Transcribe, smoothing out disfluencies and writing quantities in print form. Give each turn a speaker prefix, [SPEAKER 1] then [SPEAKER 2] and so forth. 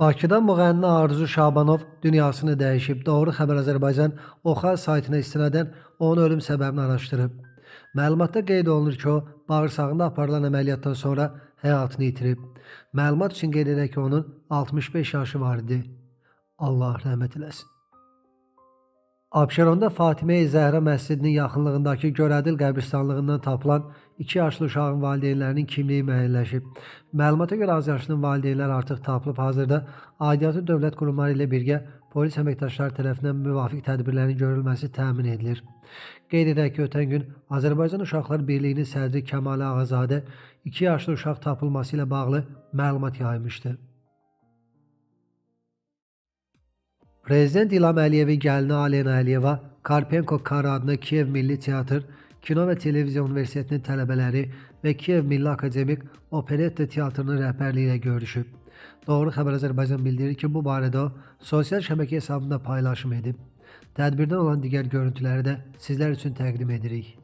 [SPEAKER 1] Bakıda müğənni Arzu Şabanov dünyasını dəyişib. Doğru Xəbər Azərbaycan Oxal saytına istinadən onun ölüm səbəbini araşdırıb. Məlumatda qeyd olunur ki, o bağırsağında aparılan əməliyyatdan sonra həyatını itirib. Məlumat üçün qeyd edək ki, onun 65 yaşı var idi. Allah rəhmət eləsin. Abşeronda Fatimə-i Zəhra məscidinin yaxınlığındakı Görədil qəbirstanlığından tapılan 2 yaşlı uşağın valideynlərinin kimliyi müəyyənləşib. Məlumata görə azyaşlının valideynləri artıq tapılıb, hazırda aidiyyatı dövlət qurumları ilə birgə polis əməkdaşları tərəfindən müvafiq tədbirlərin görülməsi təmin edilir. Qeyd edək ki, ötən gün Azərbaycan Uşaqlar Birliyinin sədri Kəmal Ağazadə 2 yaşlı uşaq tapılması ilə bağlı məlumat yaymışdı. Prezident İlham Əliyevin gəlini Alena Əliyeva Karpenko Kara adlı Kiyev Milli Teatr, Kino və Televiziya Universitetinin tələbələri və Kiyev Milli Akademik Operetta Teatrının rəhbərliyi ilə görüşüb. Doğru Xəbər Azərbaycan bildirir ki, bu barədə o sosial şəbəkə hesabında paylaşım edib. Tədbirdən olan digər görüntüləri də sizlər üçün təqdim edirik.